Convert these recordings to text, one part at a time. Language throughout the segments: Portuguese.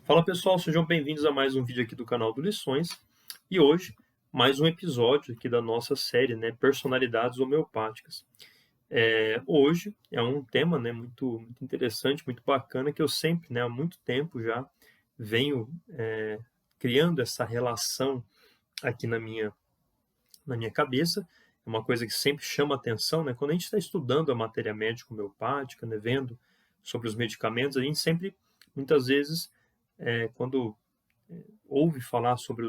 Fala pessoal, sejam bem-vindos a mais um vídeo aqui do canal do Lições e hoje mais um episódio aqui da nossa série, né, Personalidades Homeopáticas. Hoje é um tema, né, muito interessante, muito bacana que eu sempre, né, há muito tempo já venho criando essa relação aqui na minha cabeça. É uma coisa que sempre chama atenção, né, quando a gente está estudando a matéria médica homeopática, né, vendo sobre os medicamentos, a gente sempre, muitas vezes, quando ouve falar sobre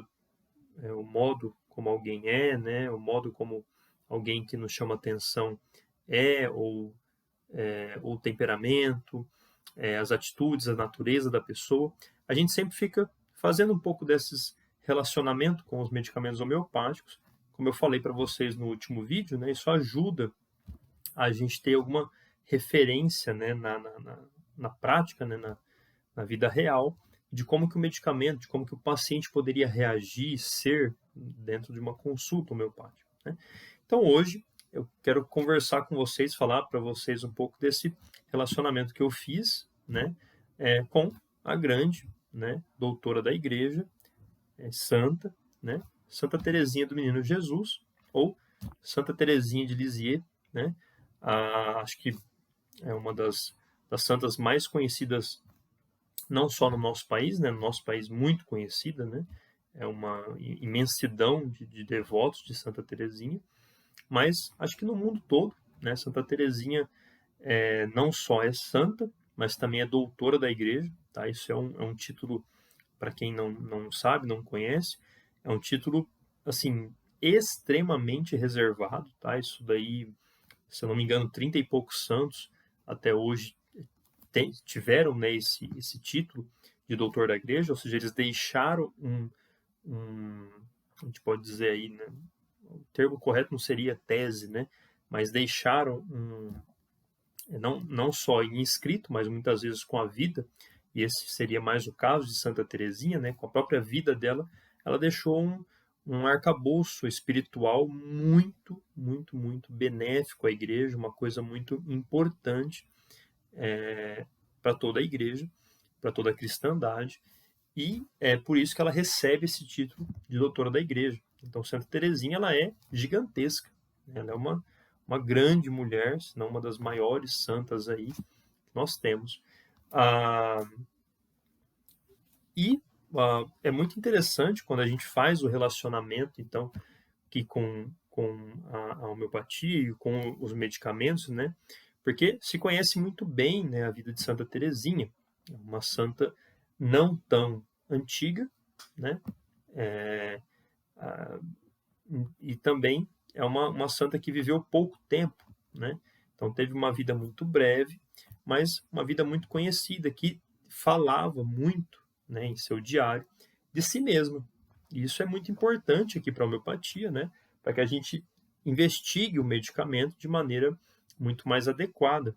o modo como alguém é, né, o modo como alguém que nos chama atenção é, ou o temperamento, as atitudes, a natureza da pessoa, a gente sempre fica fazendo um pouco desses relacionamento com os medicamentos homeopáticos. Como eu falei para vocês no último vídeo, né, isso ajuda a gente ter alguma referência, né, na prática, né, na vida real, de como que o medicamento, de como que o paciente poderia reagir, ser dentro de uma consulta homeopática, né? Então hoje eu quero conversar com vocês, falar para vocês um pouco desse relacionamento que eu fiz, né, com a grande, né, doutora da igreja, santa, né, Santa Teresinha do Menino Jesus, ou Santa Teresinha de Lisieux, né? Acho que é uma das santas mais conhecidas não só no nosso país, né, no nosso país muito conhecida, né, é uma imensidão de devotos de Santa Teresinha, mas acho que no mundo todo, né, Santa Teresinha não só é santa, mas também é doutora da igreja, tá? Isso é um título, para quem não sabe, não conhece, é um título, assim, extremamente reservado, tá? Isso daí, se eu não me engano, 30 e poucos santos até hoje tiveram, né, esse título de doutor da igreja, ou seja, eles deixaram um a gente pode dizer aí, né, o termo correto não seria tese, né, mas deixaram não só em escrito, mas muitas vezes com a vida, e esse seria mais o caso de Santa Teresinha, né, com a própria vida dela, ela deixou um arcabouço espiritual muito benéfico à igreja, uma coisa muito importante para toda a igreja, para toda a cristandade, e é por isso que ela recebe esse título de doutora da igreja. Então, Santa Teresinha, ela é gigantesca, né? Ela é uma grande mulher, se não uma das maiores santas aí que nós temos. Ah, é muito interessante quando a gente faz o relacionamento, então, que com a homeopatia e com os medicamentos, né? Porque se conhece muito bem, né, a vida de Santa Teresinha, uma santa não tão antiga, né? É, a, e também é uma santa que viveu pouco tempo, né? Então teve uma vida muito breve, mas uma vida muito conhecida, que falava muito, né, em seu diário de si mesma. E isso é muito importante aqui para a homeopatia, né? Para que a gente investigue o medicamento de maneira muito mais adequada.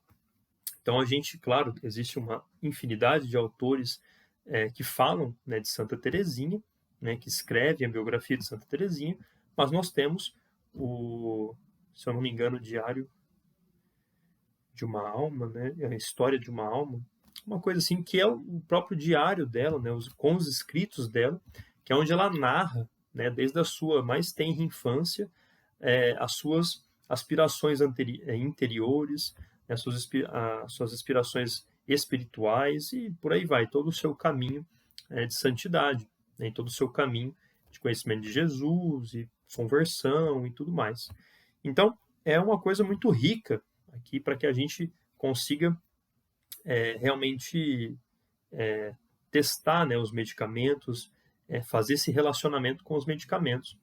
Então a gente, claro, existe uma infinidade de autores que falam, né, de Santa Teresinha, né, que escrevem a biografia de Santa Teresinha, mas nós temos se eu não me engano, o Diário de uma Alma, né, a História de uma Alma, uma coisa assim, que é o próprio diário dela, né, com os escritos dela, que é onde ela narra, né, desde a sua mais tenra infância, as suas aspirações interiores, né, as suas aspirações espirituais e por aí vai, todo o seu caminho de santidade, né, todo o seu caminho de conhecimento de Jesus e conversão e tudo mais. Então, é uma coisa muito rica aqui para que a gente consiga realmente testar, né, os medicamentos, fazer esse relacionamento com os medicamentos.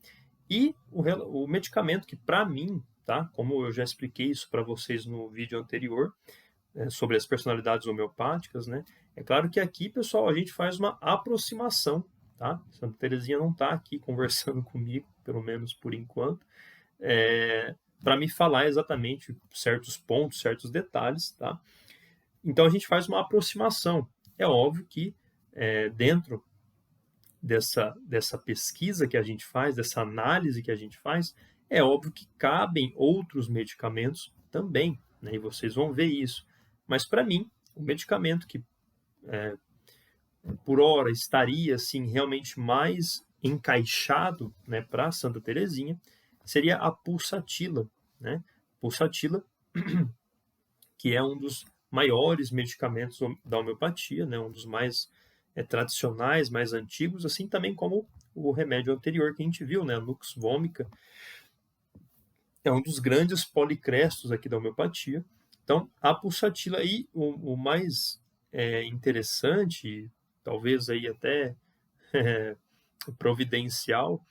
E o medicamento que, para mim, tá, como eu já expliquei isso para vocês no vídeo anterior, sobre as personalidades homeopáticas, né, é claro que aqui, pessoal, a gente faz uma aproximação, tá? Santa Teresinha não está aqui conversando comigo, pelo menos por enquanto, para me falar exatamente certos pontos, certos detalhes, tá? Então a gente faz uma aproximação. É óbvio que dentro dessa pesquisa que a gente faz, dessa análise que a gente faz, é óbvio que cabem outros medicamentos também, né? E vocês vão ver isso. Mas para mim, o medicamento que por hora, estaria assim realmente mais encaixado, né, para Santa Teresinha, seria a pulsatila, né? Pulsatila, que é um dos maiores medicamentos da homeopatia, né? Um dos mais tradicionais, mais antigos, assim também como o remédio anterior que a gente viu, né? A Nux vomica, é um dos grandes policrestos aqui da homeopatia. Então, a pulsatila aí, o mais interessante, talvez aí até providencial,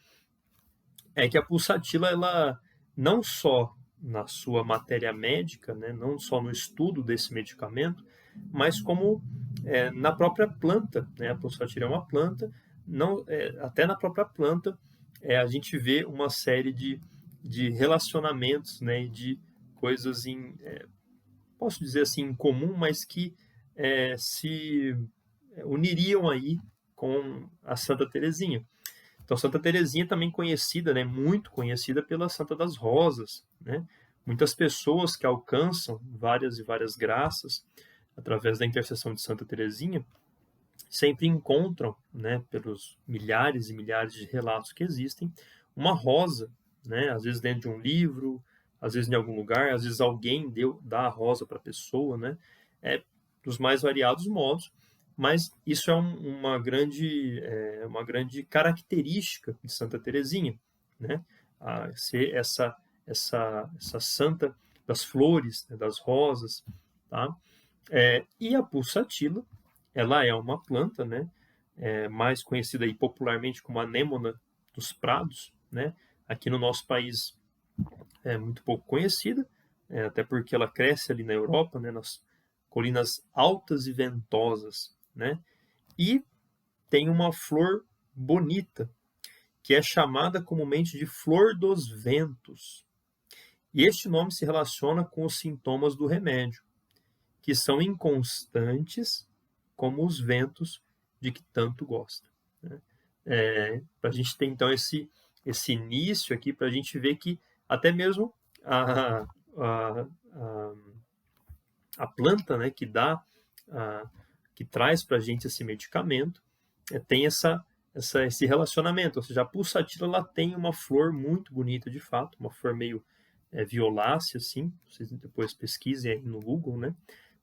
é que a pulsatila, ela não só na sua matéria médica, né, não só no estudo desse medicamento, mas como na própria planta, né, a pulsatila é uma planta, não, até na própria planta a gente vê uma série de relacionamentos, né, de coisas posso dizer assim, em comum, mas que se uniriam aí com a Santa Teresinha. Então, Santa Teresinha é também conhecida, né, muito conhecida pela Santa das Rosas, né? Muitas pessoas que alcançam várias e várias graças através da intercessão de Santa Teresinha sempre encontram, né, pelos milhares e milhares de relatos que existem, uma rosa, né, às vezes dentro de um livro, às vezes em algum lugar, às vezes alguém dá a rosa para a pessoa, né, dos mais variados modos, mas isso é uma grande característica de Santa Teresinha, né, ser essa santa das flores, né, das rosas, tá? E a pulsatila, ela é uma planta, né, mais conhecida aí popularmente como anêmona dos prados, né? Aqui no nosso país é muito pouco conhecida, até porque ela cresce ali na Europa, né, nas colinas altas e ventosas, né? E tem uma flor bonita, que é chamada comumente de flor dos ventos. E este nome se relaciona com os sintomas do remédio, que são inconstantes como os ventos de que tanto gosta, né? Para a gente ter então esse início aqui, para a gente ver que até mesmo a, a, a, a planta, né, que traz para a gente esse medicamento tem esse relacionamento, ou seja, a pulsatila ela tem uma flor muito bonita de fato, uma flor meio violácea, assim, vocês depois pesquisem aí no Google, né?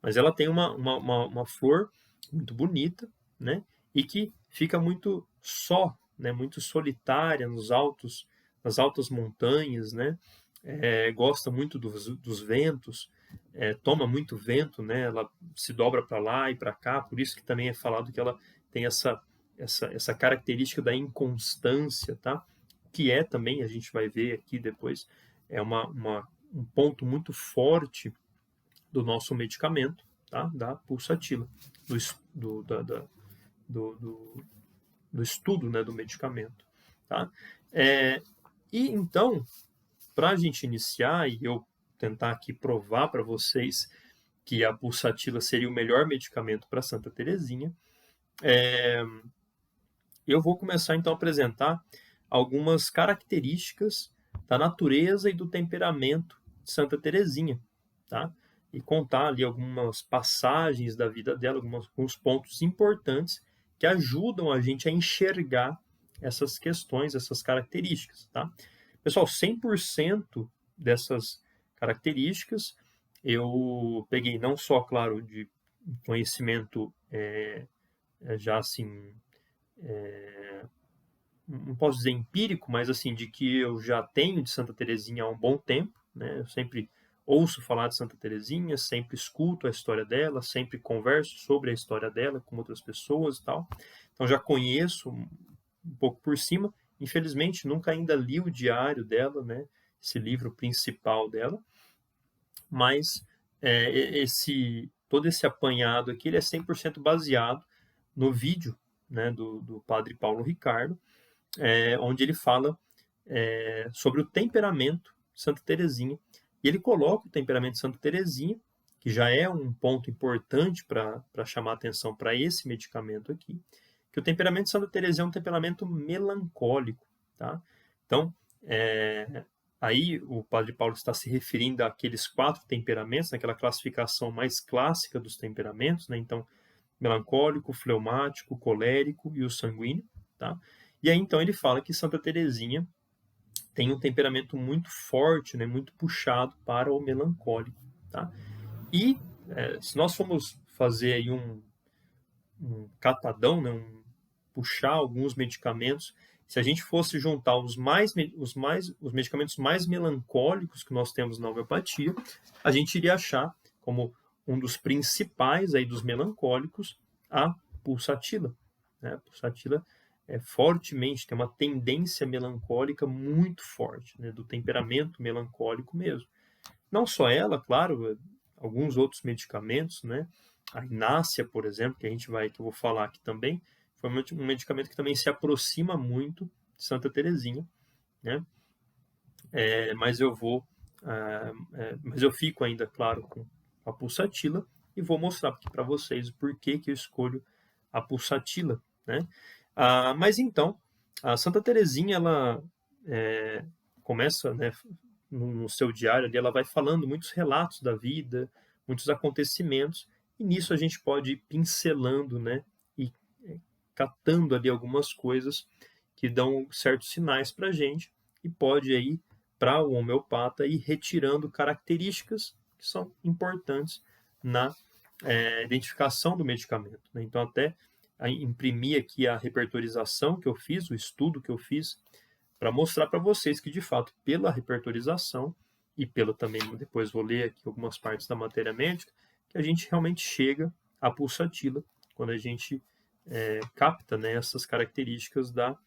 Mas ela tem uma flor muito bonita, né? E que fica muito só, né? Muito solitária nas altas montanhas, né? Gosta muito dos ventos, toma muito vento, né? Ela se dobra para lá e para cá, por isso que também é falado que ela tem essa característica da inconstância, tá? Que é também, a gente vai ver aqui depois, um ponto muito forte do nosso medicamento, tá? Da pulsatila, do, da, da, do, do estudo, né, do medicamento, tá? E então, para a gente iniciar e eu tentar aqui provar para vocês que a pulsatila seria o melhor medicamento para Santa Teresinha, eu vou começar então a apresentar algumas características da natureza e do temperamento de Santa Teresinha, tá? E contar ali algumas passagens da vida dela, alguns pontos importantes que ajudam a gente a enxergar essas questões, essas características, tá? Pessoal, 100% dessas características eu peguei não só, claro, de conhecimento já assim, não posso dizer empírico, mas assim, de que eu já tenho de Santa Teresinha há um bom tempo, né? Eu sempre ouço falar de Santa Teresinha, sempre escuto a história dela, sempre converso sobre a história dela com outras pessoas e tal. Então já conheço um pouco por cima. Infelizmente, nunca ainda li o diário dela, né? Esse livro principal dela. Mas todo esse apanhado aqui ele é 100% baseado no vídeo, né, do padre Paulo Ricardo, onde ele fala sobre o temperamento de Santa Teresinha. E ele coloca o temperamento de Santa Teresinha, que já é um ponto importante para chamar atenção para esse medicamento aqui, que o temperamento de Santa Teresinha é um temperamento melancólico, tá? Então, aí o Padre Paulo está se referindo àqueles 4 temperamentos, naquela classificação mais clássica dos temperamentos, né? Então, melancólico, fleumático, colérico e o sanguíneo, tá? E aí, então, ele fala que Santa Teresinha tem um temperamento muito forte, né, muito puxado para o melancólico, tá? E se nós formos fazer aí um catadão, né, puxar alguns medicamentos, se a gente fosse juntar os medicamentos mais melancólicos que nós temos na homeopatia, a gente iria achar como um dos principais aí dos melancólicos a pulsatila, né? A pulsatila fortemente tem uma tendência melancólica muito forte, né, do temperamento melancólico mesmo. Não só ela, claro, alguns outros medicamentos, né? A Inácia, por exemplo, que eu vou falar aqui também, foi um medicamento que também se aproxima muito de Santa Teresinha, né? Mas eu fico ainda, claro, com a pulsatila e vou mostrar aqui para vocês o porquê que eu escolho a pulsatila, né? Mas então, a Santa Teresinha, ela começa, né, no seu diário ali, ela vai falando muitos relatos da vida, muitos acontecimentos, e nisso a gente pode ir pincelando, né, e catando ali algumas coisas que dão certos sinais para a gente, e pode aí, para o homeopata, ir retirando características que são importantes na identificação do medicamento, né? Então, até imprimir aqui a repertorização que eu fiz, o estudo que eu fiz, para mostrar para vocês que, de fato, pela repertorização e pelo também, depois vou ler aqui algumas partes da matéria médica, que a gente realmente chega à pulsatila, quando a gente capta, né, essas características da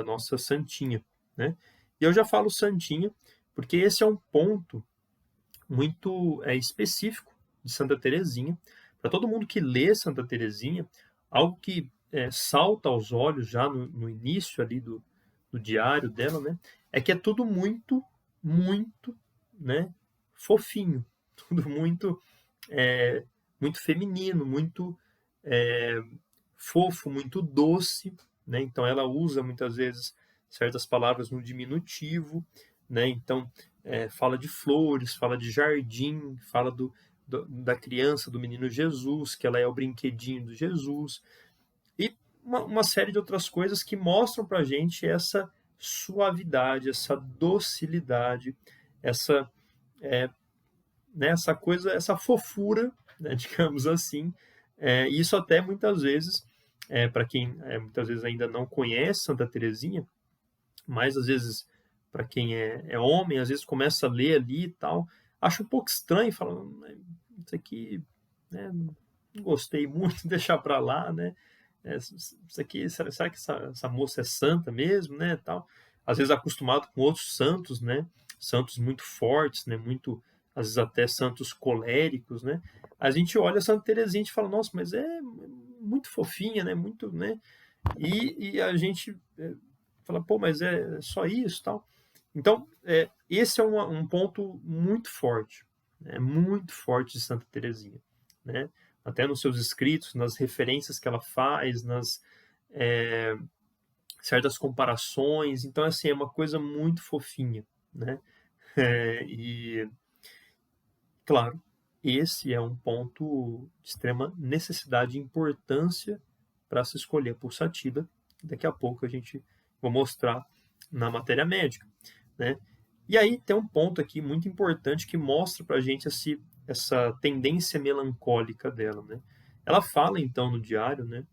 nossa santinha, né? E eu já falo santinha, porque esse é um ponto muito específico de Santa Teresinha. Para todo mundo que lê Santa Teresinha, algo que salta aos olhos já no início ali do diário dela, né, é que é tudo muito, muito, né, fofinho, tudo muito feminino, muito fofo, muito doce, né? Então ela usa muitas vezes certas palavras no diminutivo, né? Então fala de flores, fala de jardim, fala da criança, do menino Jesus, que ela é o brinquedinho do Jesus, e uma série de outras coisas que mostram para a gente essa suavidade, essa docilidade, essa coisa, essa fofura, né, digamos assim. E isso até muitas vezes, para quem muitas vezes ainda não conhece Santa Teresinha, mas às vezes para quem é homem, às vezes começa a ler ali e tal, acha um pouco estranho, fala, isso aqui, né, não gostei muito, deixar para lá, né? Isso aqui, será que essa moça é santa mesmo, né, tal? Às vezes acostumado com outros santos, né? Santos muito fortes, né? Muito, às vezes até santos coléricos, né? A gente olha Santa Teresinha e fala, nossa, mas é muito fofinha, né? Muito, né? E a gente fala, pô, mas é só isso, tal. Então, esse é um ponto muito forte, né? Muito forte de Santa Teresinha, né? Até nos seus escritos, nas referências que ela faz, nas certas comparações. Então, assim, é uma coisa muito fofinha, né? E, claro, esse é um ponto de extrema necessidade e importância para se escolher a pulsatila. Daqui a pouco a gente vai mostrar na matéria médica, né? E aí tem um ponto aqui muito importante que mostra para a gente essa tendência melancólica dela, né? Ela fala então no diário, né?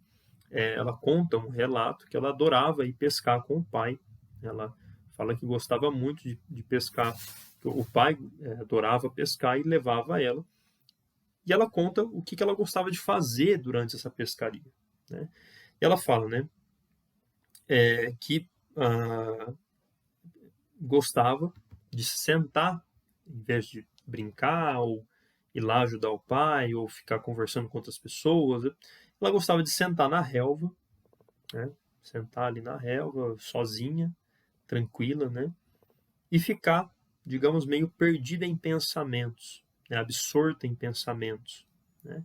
Ela conta um relato que ela adorava ir pescar com o pai. Ela fala que gostava muito de pescar, que o pai adorava pescar e levava ela. E ela conta o que ela gostava de fazer durante essa pescaria, né? E ela fala, né, que gostava de se sentar, em vez de brincar ou ir lá ajudar o pai ou ficar conversando com outras pessoas. Ela gostava de sentar na relva, né? Sentar ali na relva, sozinha, tranquila, né? E ficar, digamos, meio perdida em pensamentos, né? Absorta em pensamentos, né?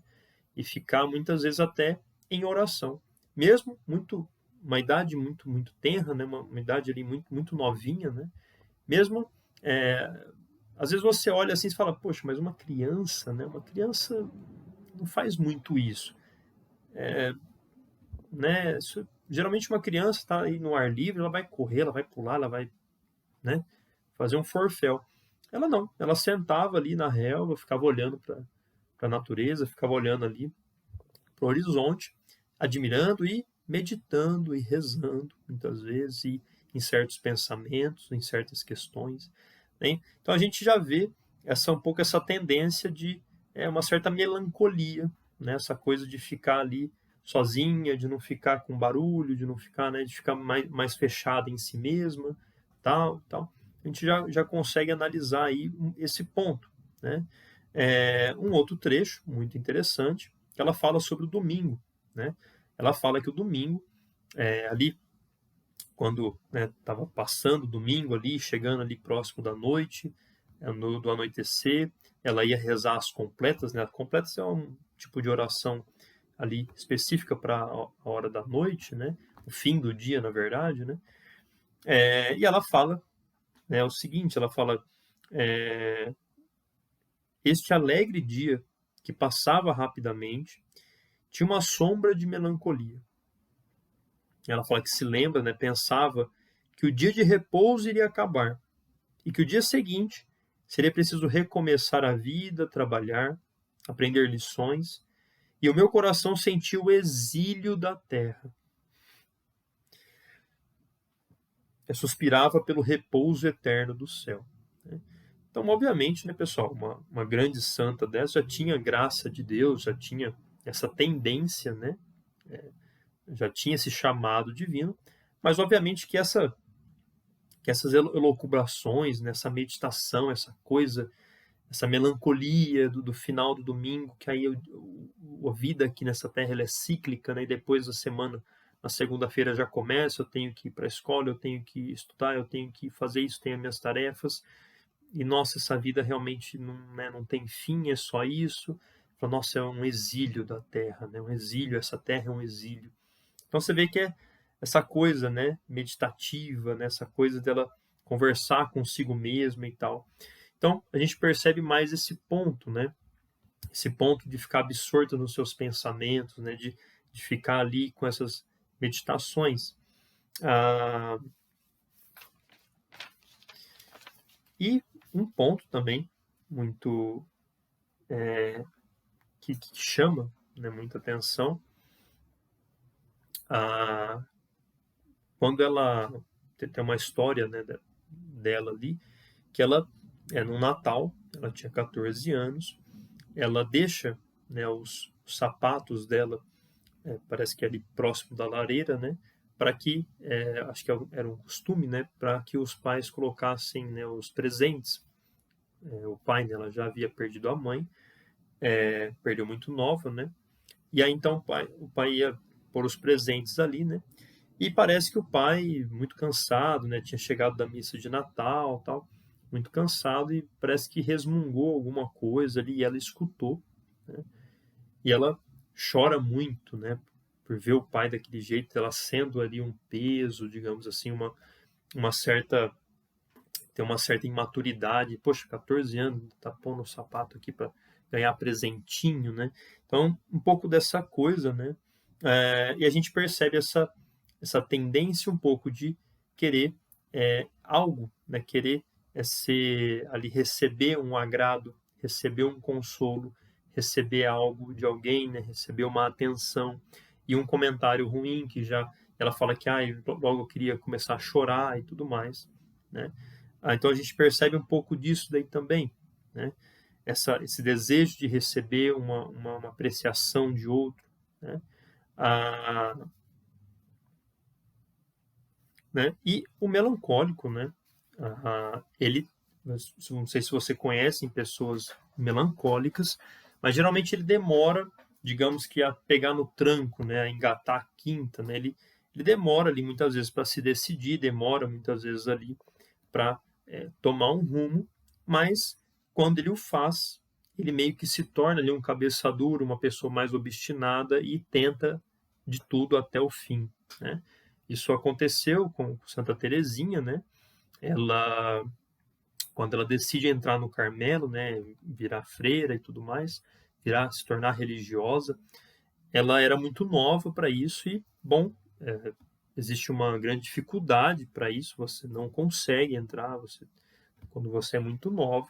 E ficar muitas vezes até em oração, mesmo uma idade muito tenra, né? Uma idade ali muito novinha, né? Mesmo às vezes você olha assim e fala, poxa, mas uma criança, né? Uma criança não faz muito isso. né? Geralmente uma criança está aí no ar livre, ela vai correr, ela vai pular, ela vai, né, fazer um forféu. Ela não, ela sentava ali na relva, ficava olhando para a natureza, ficava olhando ali para o horizonte, admirando e meditando e rezando, muitas vezes, e em certos pensamentos, em certas questões, né? Então a gente já vê um pouco essa tendência de uma certa melancolia, né? Essa coisa de ficar ali sozinha, de não ficar com barulho, de não ficar, né, de ficar mais fechada em si mesma, tal, tal. A gente já consegue analisar aí esse ponto, né? Um outro trecho muito interessante que ela fala sobre o domingo, né? Ela fala que o domingo, ali, quando estava passando o domingo ali, chegando ali próximo da noite, do anoitecer, ela ia rezar as completas, né? As completas é um tipo de oração ali específica para a hora da noite, né? O fim do dia, na verdade, né? E ela fala, né, o seguinte, ela fala, é, este alegre dia que passava rapidamente tinha uma sombra de melancolia. Ela fala que se lembra, né, pensava que o dia de repouso iria acabar e que o dia seguinte seria preciso recomeçar a vida, trabalhar, aprender lições, e o meu coração sentiu o exílio da terra. Eu suspirava pelo repouso eterno do céu. Né? Então, obviamente, né, pessoal, uma grande santa dessa já tinha graça de Deus, já tinha essa tendência, né, já tinha esse chamado divino, mas obviamente que essas elucubrações, nessa meditação, essa coisa, essa melancolia do final do domingo, que aí a vida aqui nessa terra ela é cíclica, né? E depois da semana, na segunda-feira já começa, eu tenho que ir para a escola, eu tenho que estudar, eu tenho que fazer isso, tenho as minhas tarefas, e nossa, essa vida realmente não, né, não tem fim, é só isso. Nossa, é um exílio da terra, né? Um exílio, essa terra é um exílio. Então você vê que é essa coisa, né, meditativa, né, essa coisa dela conversar consigo mesma e tal. Então a gente percebe mais esse ponto, né, esse ponto de ficar absorto nos seus pensamentos, né, de ficar ali com essas meditações. Ah, e um ponto também muito que chama, né, muita atenção, ah, quando ela tem uma história, né, dela ali, que ela no Natal, ela tinha 14 anos, ela deixa, né, os sapatos dela, parece que é ali próximo da lareira, né, para que, acho que era um costume, né, para que os pais colocassem, né, os presentes. O pai dela já havia perdido a mãe, perdeu muito nova, né, e aí então o pai ia pôr os presentes ali, né, e parece que o pai, muito cansado, né, tinha chegado da missa de Natal, tal, muito cansado e parece que resmungou alguma coisa ali e ela escutou, né? E ela chora muito, né, por ver o pai daquele jeito, ela sendo ali um peso, digamos assim, uma certa tem uma certa imaturidade. Poxa, 14 anos, tá pondo o sapato aqui para ganhar presentinho, né? Então, um pouco dessa coisa, né? E a gente percebe essa tendência um pouco de querer algo, né? Querer ser ali, receber um agrado, receber um consolo, receber algo de alguém, né? Receber uma atenção e um comentário ruim que já ela fala que logo eu queria começar a chorar e tudo mais, né? Então a gente percebe um pouco disso daí também, né? Esse desejo de receber uma apreciação de outro, né? Ah, né? E o melancólico, né? Ele, não sei se você conhece pessoas melancólicas, mas geralmente ele demora, digamos que a pegar no tranco, né? A engatar a quinta, né? Ele demora ali muitas vezes para se decidir, demora muitas vezes ali para tomar um rumo, mas quando ele o faz, ele meio que se torna ali um cabeça dura, uma pessoa mais obstinada e tenta de tudo até o fim, né? Isso aconteceu com Santa Teresinha, né? Ela, quando ela decide entrar no Carmelo, né, virar freira e tudo mais, se tornar religiosa, ela era muito nova para isso e, bom, existe uma grande dificuldade para isso, você não consegue entrar quando você é muito nova.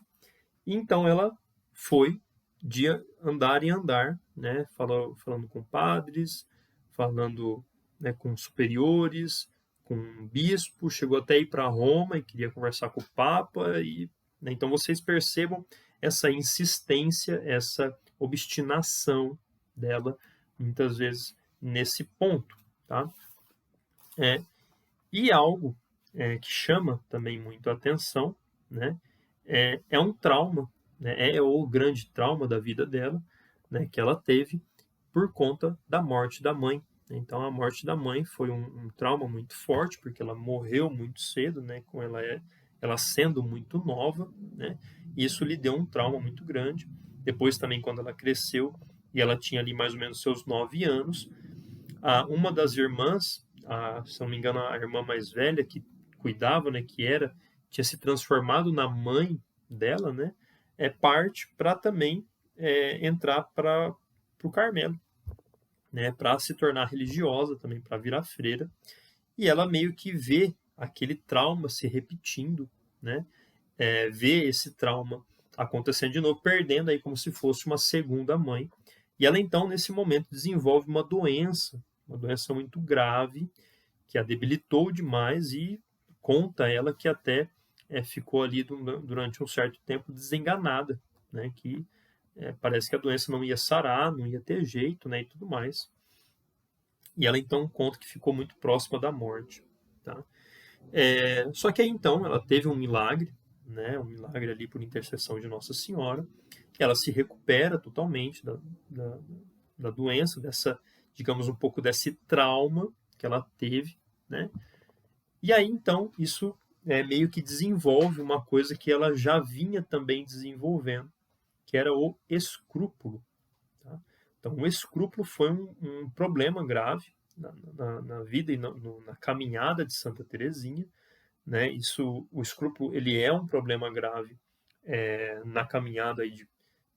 E então ela foi de andar em andar, né, falando com padres, falando, né, com superiores, com um bispo, chegou até ir para Roma e queria conversar com o Papa. Né, então vocês percebam essa insistência, essa obstinação dela, muitas vezes, nesse ponto. Tá? E algo que chama também muito a atenção, né, é um trauma, né, é o grande trauma da vida dela, né, que ela teve por conta da morte da mãe. Então, a morte da mãe foi um trauma muito forte, porque ela morreu muito cedo, né, com ela sendo muito nova, né, e isso lhe deu um trauma muito grande. Depois também, quando ela cresceu, e ela tinha ali mais ou menos seus 9 anos, uma das irmãs, se não me engano, a irmã mais velha que cuidava, né, tinha se transformado na mãe dela, né, parte para também entrar para o Carmelo, né, para se tornar religiosa também, para virar freira. E ela meio que vê aquele trauma se repetindo, né, vê esse trauma acontecendo de novo, perdendo aí como se fosse uma segunda mãe. E ela então, nesse momento, desenvolve uma doença muito grave, que a debilitou demais e conta ela que até ficou ali durante um certo tempo desenganada, né, que parece que a doença não ia sarar, não ia ter jeito, né, e tudo mais. E ela então conta que ficou muito próxima da morte. Tá? Só que aí então ela teve um milagre, né, um milagre ali por intercessão de Nossa Senhora, que ela se recupera totalmente da, da doença, digamos, um pouco desse trauma que ela teve, né? E aí então isso meio que desenvolve uma coisa que ela já vinha também desenvolvendo, que era o escrúpulo. Tá? Então, o escrúpulo foi um problema grave na vida e na caminhada de Santa Teresinha, né? O escrúpulo, ele é um problema grave na caminhada aí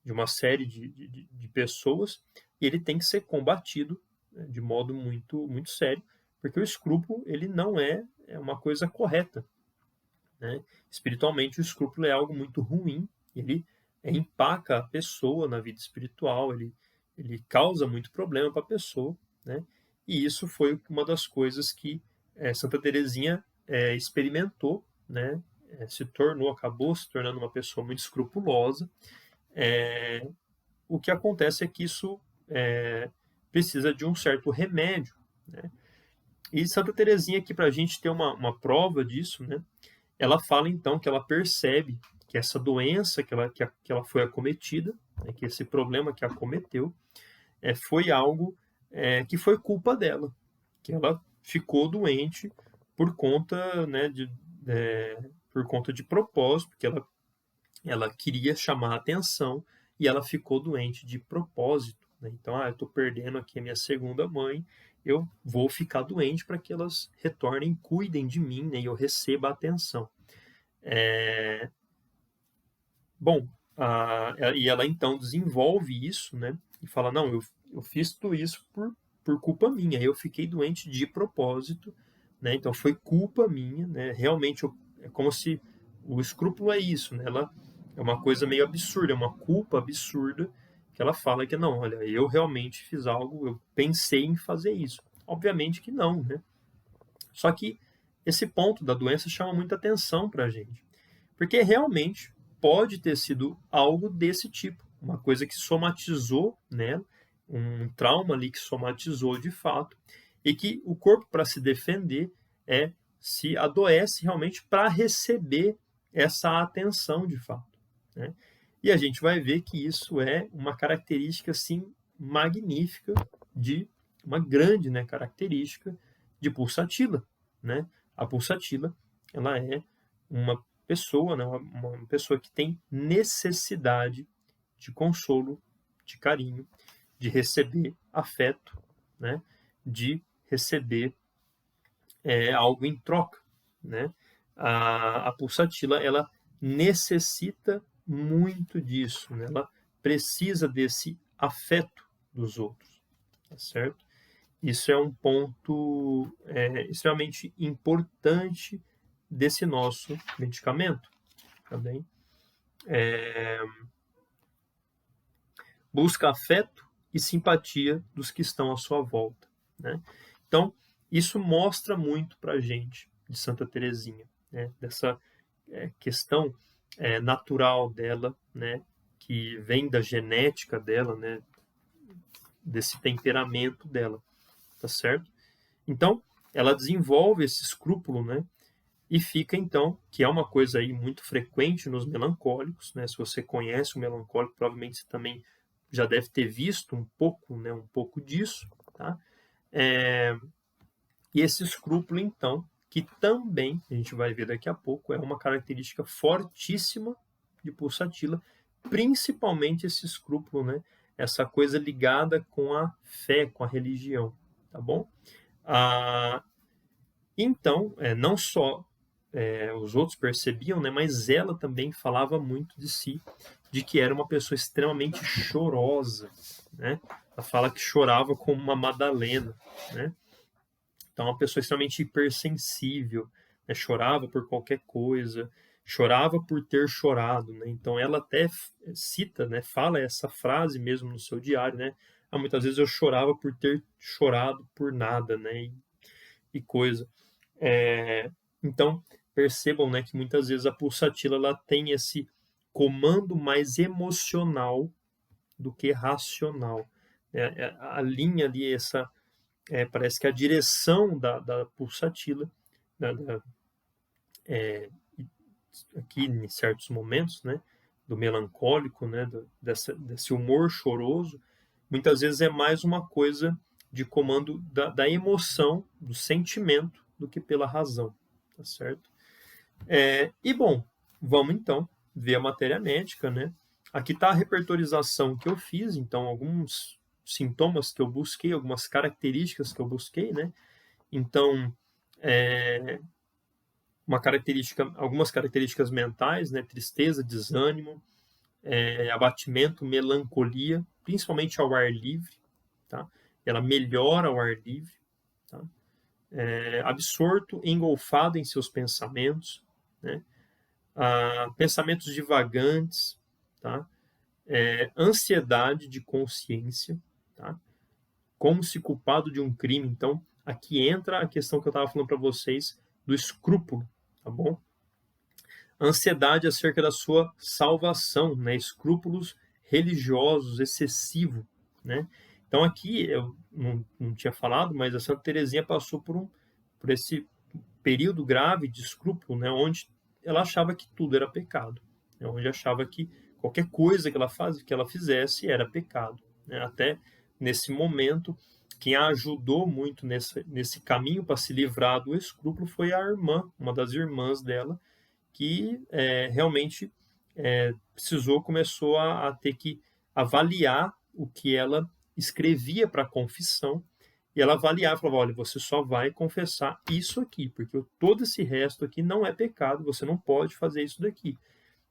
de uma série de pessoas, e ele tem que ser combatido, né, de modo muito muito sério, porque o escrúpulo ele não é uma coisa correta, né? Espiritualmente, o escrúpulo é algo muito ruim, ele empaca a pessoa na vida espiritual, ele causa muito problema para a pessoa, né? E isso foi uma das coisas que Santa Teresinha experimentou, né? Acabou se tornando uma pessoa muito escrupulosa. O que acontece é que isso precisa de um certo remédio, né? E Santa Teresinha, aqui para a gente ter uma prova disso, né? Ela fala então que ela percebe que essa doença que ela foi acometida, né, que esse problema que a acometeu, foi algo que foi culpa dela, que ela ficou doente por conta, né, por conta de propósito, que ela queria chamar a atenção e ela ficou doente de propósito. Né? Então, eu estou perdendo aqui a minha segunda mãe, eu vou ficar doente para que elas retornem, cuidem de mim, né, e eu receba atenção. Bom, e ela então desenvolve isso, né, e fala, não, eu fiz tudo isso por culpa minha, eu fiquei doente de propósito, né, então foi culpa minha, né, realmente é como se o escrúpulo é isso, né, ela é uma coisa meio absurda, é uma culpa absurda, que ela fala que não, olha, eu realmente fiz algo, eu pensei em fazer isso. Obviamente que não, né? Só que esse ponto da doença chama muita atenção para a gente, porque realmente pode ter sido algo desse tipo, uma coisa que somatizou nela, um trauma ali que somatizou de fato, e que o corpo, para se defender, se adoece realmente para receber essa atenção de fato. Né? E a gente vai ver que isso é uma característica assim magnífica de uma grande, né, característica de pulsatila, né? A pulsatila, ela é uma pessoa, né, uma pessoa que tem necessidade de consolo, de carinho, de receber afeto, né, de receber algo em troca, né? A pulsatila, ela necessita muito disso, né? Ela precisa desse afeto dos outros. tá certo? Isso é um ponto extremamente importante desse nosso medicamento, tá bem? Busca afeto e simpatia dos que estão à sua volta, né? Então, isso mostra muito para a gente de Santa Teresinha, né? Dessa questão natural dela, né? Que vem da genética dela, né? Desse temperamento dela, tá certo? Então, ela desenvolve esse escrúpulo, né? E fica, então, que é uma coisa aí muito frequente nos melancólicos, né? Se você conhece o melancólico, provavelmente você também já deve ter visto um pouco, né? Um pouco disso, tá? E esse escrúpulo, então, que também, a gente vai ver daqui a pouco, é uma característica fortíssima de Pulsatila, principalmente esse escrúpulo, né? Essa coisa ligada com a fé, com a religião, tá bom? Então, não só os outros percebiam, né, mas ela também falava muito de si, de que era uma pessoa extremamente chorosa, né? Ela fala que chorava como uma Madalena, né? Então, uma pessoa extremamente hipersensível, né? Chorava por qualquer coisa, chorava por ter chorado, né? Então, ela até cita, né? Fala essa frase mesmo no seu diário, né? Muitas vezes eu chorava por ter chorado por nada, né? E coisa. Então, percebam, né, que muitas vezes a pulsatila ela tem esse comando mais emocional do que racional. A linha ali, parece que a direção da pulsatila, aqui em certos momentos, né, do melancólico, né, desse humor choroso, muitas vezes é mais uma coisa de comando da emoção, do sentimento, do que pela razão, tá certo? E bom, vamos então ver a matéria médica, né? Aqui está a repertorização que eu fiz, então alguns sintomas que eu busquei, algumas características que eu busquei, né? Então, algumas características mentais, né? Tristeza, desânimo, abatimento, melancolia, principalmente ao ar livre, tá? Ela melhora ao ar livre, tá? Absorto, engolfado em seus pensamentos, né? Pensamentos divagantes, tá? Ansiedade de consciência, tá? Como se culpado de um crime. Então, aqui entra a questão que eu estava falando para vocês do escrúpulo, tá bom? Ansiedade acerca da sua salvação, né? Escrúpulos religiosos excessivos, né? Então, aqui, eu não tinha falado, mas a Santa Teresinha passou por esse período grave de escrúpulo, né? Onde ela achava que tudo era pecado, né? Onde achava que qualquer coisa que ela fizesse era pecado, né? Até nesse momento, quem a ajudou muito nesse caminho para se livrar do escrúpulo foi a irmã, uma das irmãs dela, que realmente começou a ter que avaliar o que ela escrevia para a confissão, e ela avaliava, falava, olha, você só vai confessar isso aqui, porque todo esse resto aqui não é pecado, você não pode fazer isso daqui.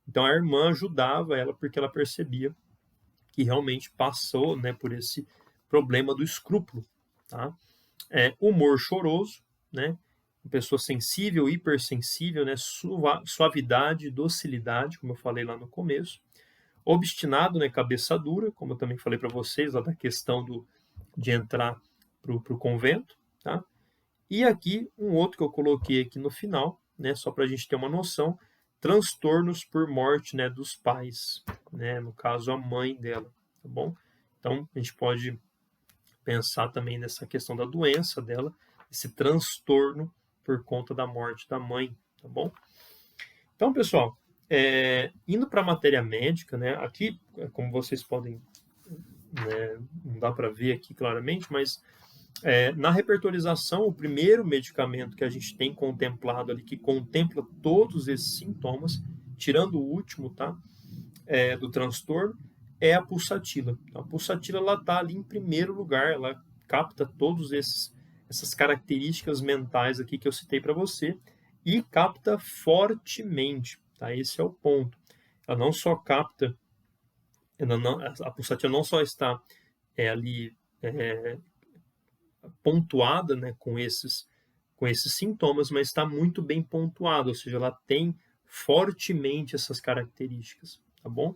Então a irmã ajudava ela porque ela percebia que realmente passou, né, por esse problema do escrúpulo, tá? Humor choroso, né? Pessoa sensível, hipersensível, né? Suavidade, docilidade, como eu falei lá no começo. Obstinado, né? Cabeça dura, como eu também falei para vocês, lá da questão de entrar para o convento, tá? E aqui, um outro que eu coloquei aqui no final, né? Só para a gente ter uma noção, transtornos por morte, né? Dos pais, né? No caso, a mãe dela, tá bom? Então, a gente pode pensar também nessa questão da doença dela, esse transtorno por conta da morte da mãe, tá bom? Então, pessoal, indo para a matéria médica, né? Aqui, como vocês podem, né, não dá para ver aqui claramente, mas na repertorização, o primeiro medicamento que a gente tem contemplado ali, que contempla todos esses sintomas, tirando o último, tá? Do transtorno, é a pulsatila. Então, a pulsatila ela está ali em primeiro lugar, ela capta todos essas características mentais aqui que eu citei para você e capta fortemente, tá? Esse é o ponto. Ela não só capta, a pulsatila não só está ali pontuada, né, com esses sintomas, mas está muito bem pontuada, ou seja, ela tem fortemente essas características, tá bom?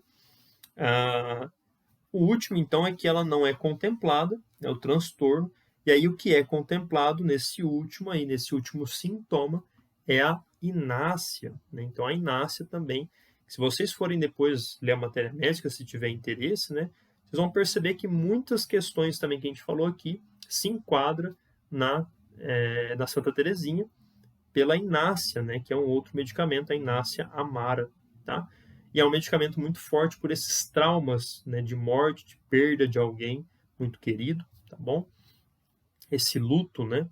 O último, então, é que ela não é contemplada, é o transtorno, e aí o que é contemplado nesse último sintoma, é a inácia, né? Então, a inácia também, se vocês forem depois ler a matéria médica, se tiver interesse, né, vocês vão perceber que muitas questões também que a gente falou aqui se enquadra na Santa Teresinha pela inácia, né, que é um outro medicamento, a inácia amara, tá? E é um medicamento muito forte por esses traumas, né, de morte, de perda de alguém muito querido, tá bom? Esse luto, né,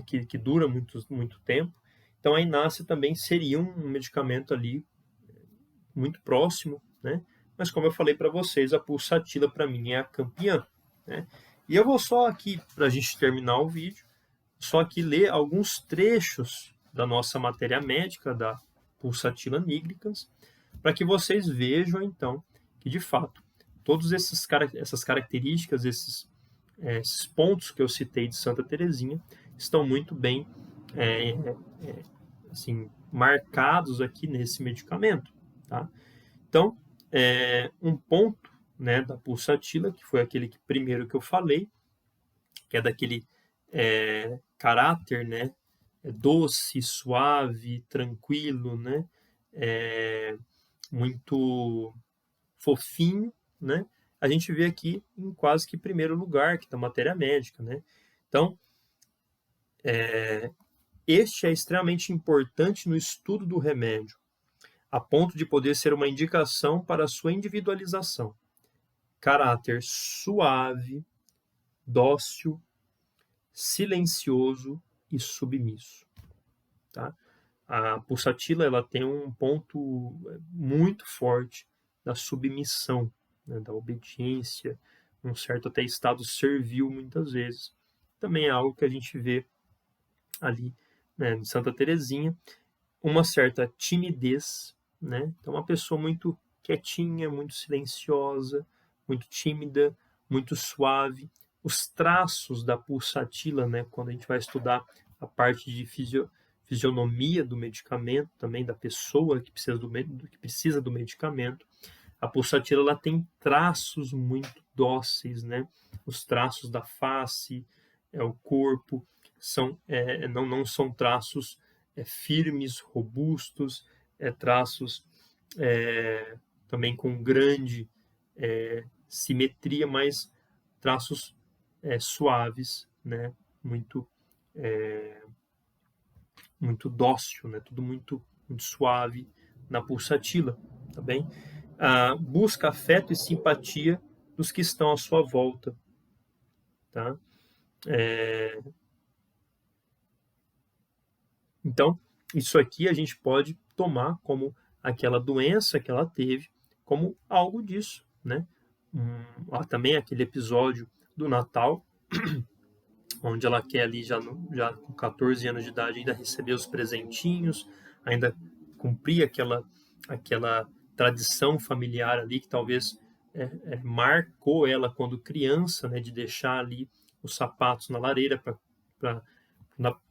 que dura muito tempo. Então, a inácia também seria um medicamento ali muito próximo, né? Mas como eu falei para vocês, a pulsatila para mim é a campeã, né? E eu vou só aqui, para a gente terminar o vídeo, só aqui ler alguns trechos da nossa matéria médica da pulsatila nigricans, para que vocês vejam, então, que, de fato, todas essas características, esses pontos que eu citei de Santa Teresinha, estão muito bem assim, marcados aqui nesse medicamento. Tá? Então, um ponto, né, da pulsatila, que foi aquele primeiro que eu falei, que é daquele caráter, né, doce, suave, tranquilo, né, muito fofinho, né, a gente vê aqui em quase que primeiro lugar, que está matéria médica, né. Então, este é extremamente importante no estudo do remédio, a ponto de poder ser uma indicação para a sua individualização. Caráter suave, dócil, silencioso e submisso. Tá? A pulsatila ela tem um ponto muito forte da submissão, né, da obediência, um certo até estado servil muitas vezes. Também é algo que a gente vê ali, né, em Santa Teresinha, uma certa timidez, né? Então uma pessoa muito quietinha, muito silenciosa, muito tímida, muito suave. Os traços da pulsatila, né, quando a gente vai estudar a parte de fisionomia do medicamento, também da pessoa que precisa do medicamento, a pulsatila ela tem traços muito dóceis, né? Os traços da face, o corpo, não são traços firmes, robustos, traços também com grande simetria, mas traços suaves, né? Muito dócil, né? Tudo muito suave na pulsatila, tá bem? Busca afeto e simpatia dos que estão à sua volta, tá? Então, isso aqui a gente pode tomar como aquela doença que ela teve, como algo disso, né? Também aquele episódio do Natal, onde ela quer ali já com 14 anos de idade ainda receber os presentinhos, ainda cumprir aquela tradição familiar ali que talvez marcou ela quando criança, né, de deixar ali os sapatos na lareira para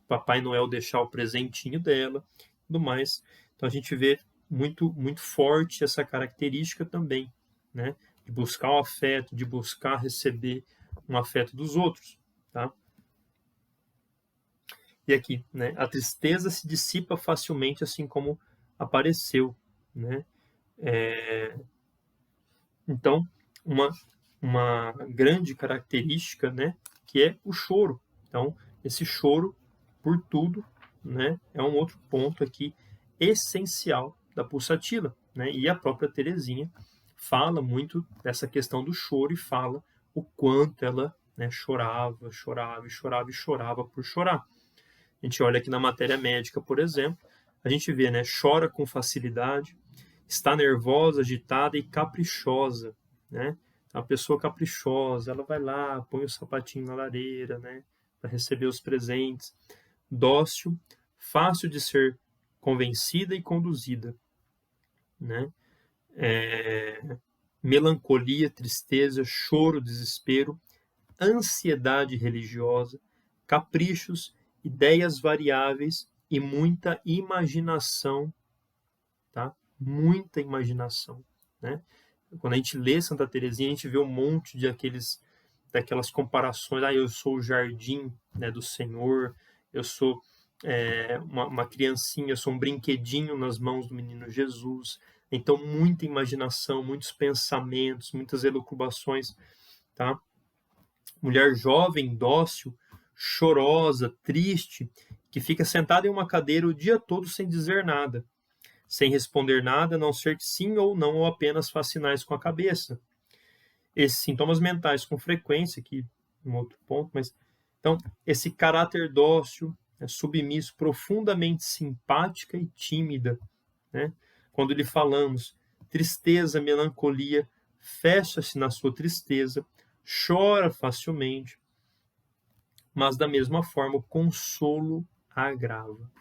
Papai Noel deixar o presentinho dela, tudo mais. Então a gente vê muito forte essa característica também, né, de buscar o afeto, de buscar receber um afeto dos outros, tá? E aqui, né, a tristeza se dissipa facilmente assim como apareceu, né? Então, uma grande característica, né, que é o choro. Então, esse choro por tudo, né, é um outro ponto aqui essencial da pulsatila, né? E a própria Teresinha fala muito dessa questão do choro e fala o quanto ela, né, chorava por chorar. A gente olha aqui na matéria médica, por exemplo, a gente vê, né, chora com facilidade, está nervosa, agitada e caprichosa, né? A pessoa caprichosa, ela vai lá, põe o sapatinho na lareira, né, para receber os presentes. Dócil, fácil de ser convencida e conduzida, né? Melancolia, tristeza, choro, desespero, ansiedade religiosa, caprichos, ideias variáveis e muita imaginação, tá? Muita imaginação, né? Quando a gente lê Santa Teresinha, a gente vê um monte daquelas comparações. Eu sou o jardim, né, do Senhor, eu sou uma criancinha, eu sou um brinquedinho nas mãos do menino Jesus. Então, muita imaginação, muitos pensamentos, muitas elucubrações, tá? Mulher jovem, dócil, chorosa, triste, que fica sentada em uma cadeira o dia todo sem dizer nada, sem responder nada, a não ser que sim ou não, ou apenas faz sinais com a cabeça. Esses sintomas mentais com frequência, aqui um outro ponto, mas então esse caráter dócil, submisso, profundamente simpática e tímida, né? Quando lhe falamos tristeza, melancolia, fecha-se na sua tristeza, chora facilmente, mas da mesma forma o consolo a agrava.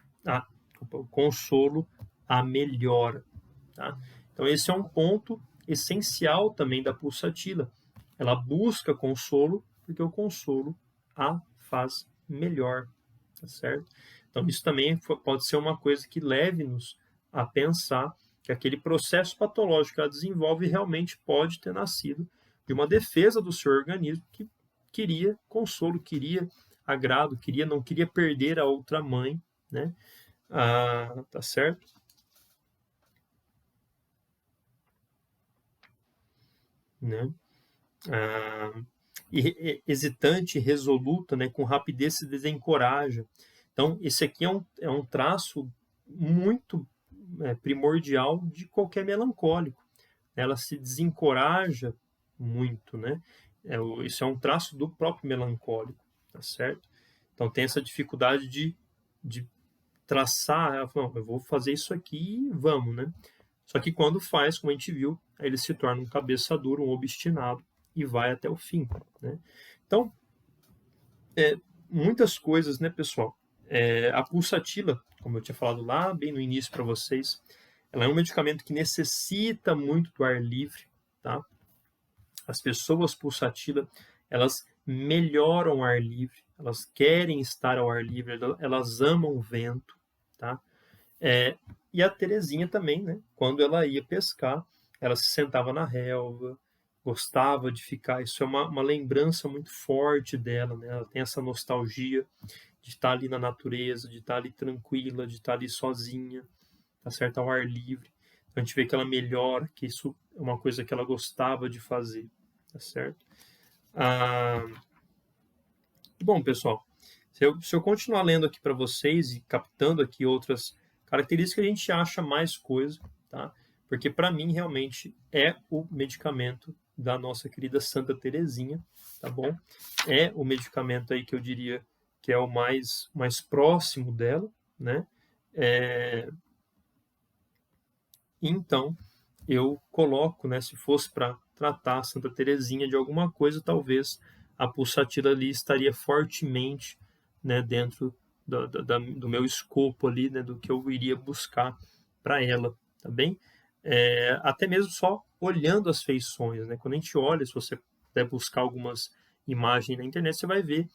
O consolo a melhora. Tá? Então esse é um ponto essencial também da pulsatila. Ela busca consolo porque o consolo a faz melhor, tá certo? Então isso também pode ser uma coisa que leve-nos a pensar que aquele processo patológico que ela desenvolve realmente pode ter nascido de uma defesa do seu organismo que queria consolo, queria agrado, não queria perder a outra mãe, né? Tá certo? Né? Hesitante, resoluta, né? Com rapidez se desencoraja. Então, esse aqui é um traço muito primordial de qualquer melancólico. Ela se desencoraja muito, né? Isso é um traço do próprio melancólico, tá certo? Então tem essa dificuldade de traçar, ela fala, eu vou fazer isso aqui e vamos, né? Só que quando faz, como a gente viu, aí ele se torna um cabeça dura, um obstinado e vai até o fim, né? Então, muitas coisas, né, pessoal? A pulsatila, como eu tinha falado lá bem no início para vocês, ela é um medicamento que necessita muito do ar livre, tá? As pessoas pulsatila, elas melhoram o ar livre, elas querem estar ao ar livre, elas amam o vento, tá? E a Terezinha também, né? Quando ela ia pescar, ela se sentava na relva, gostava de ficar. Isso é uma lembrança muito forte dela, né? Ela tem essa nostalgia de estar ali na natureza, de estar ali tranquila, de estar ali sozinha, tá certo? Ao ar livre. Então, a gente vê que ela melhora, que isso é uma coisa que ela gostava de fazer, tá certo? Bom, pessoal, se eu continuar lendo aqui para vocês e captando aqui outras características, a gente acha mais coisa, tá? Porque para mim realmente é o medicamento da nossa querida Santa Teresinha, tá bom? É o medicamento aí que eu diria que é o mais próximo dela, né? Então, eu coloco, né, se fosse para tratar a Santa Teresinha de alguma coisa, talvez a pulsatila ali estaria fortemente, né, dentro do meu escopo ali, né, do que eu iria buscar para ela, tá bem? Até mesmo só olhando as feições, né? Quando a gente olha, se você puder buscar algumas imagens na internet, você vai ver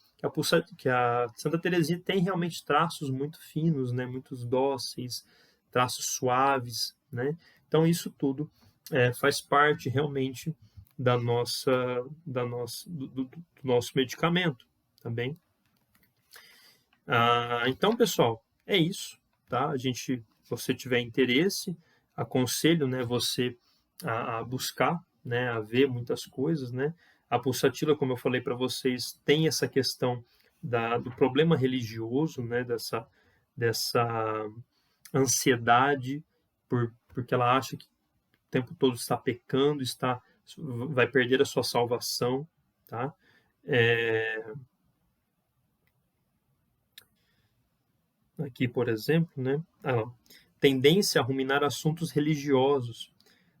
que a Santa Teresinha tem realmente traços muito finos, né, muito dóceis, traços suaves, né? Então isso tudo faz parte realmente do nosso medicamento, tá bem? Então, pessoal, é isso, tá? Se você tiver interesse, aconselho, né, você a buscar, né, a ver muitas coisas, né? A pulsatila, como eu falei para vocês, tem essa questão do problema religioso, né, dessa ansiedade porque ela acha que o tempo todo está pecando, vai perder a sua salvação, tá? Aqui, por exemplo, né? Tendência a ruminar assuntos religiosos.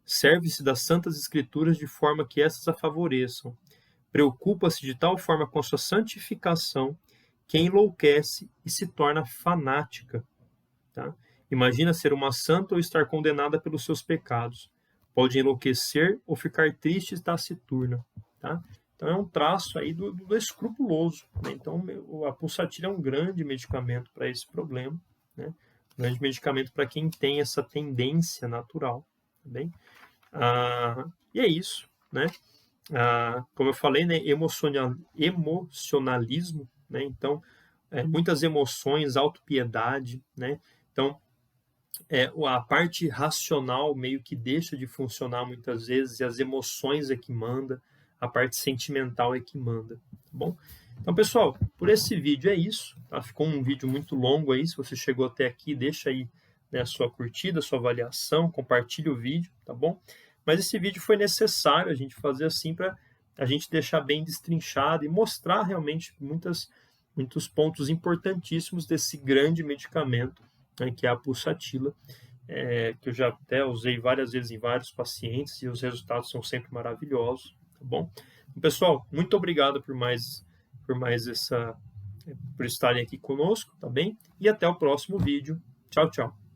Serve-se das Santas Escrituras de forma que essas a favoreçam. Preocupa-se de tal forma com a sua santificação que enlouquece e se torna fanática. Tá? Imagina ser uma santa ou estar condenada pelos seus pecados. Pode enlouquecer ou ficar triste e taciturna. Tá? Então, é um traço aí do escrupuloso, né? Então, a pulsatilha é um grande medicamento para esse problema, né? Um grande medicamento para quem tem essa tendência natural, tá bem? E é isso, né? Como eu falei, né? Emocionalismo, né? Então, muitas emoções, autopiedade, né? Então, a parte racional meio que deixa de funcionar muitas vezes e as emoções é que manda, a parte sentimental é que manda, tá bom? Então, pessoal, por esse vídeo é isso, tá? Ficou um vídeo muito longo aí, se você chegou até aqui, deixa aí, né, a sua curtida, a sua avaliação, compartilhe o vídeo, tá bom? Mas esse vídeo foi necessário a gente fazer assim para a gente deixar bem destrinchado e mostrar realmente muitos pontos importantíssimos desse grande medicamento, né, que é a pulsatila, que eu já até usei várias vezes em vários pacientes e os resultados são sempre maravilhosos, tá bom? Então, pessoal, muito obrigado por estarem aqui conosco, tá bem? E até o próximo vídeo. Tchau, tchau.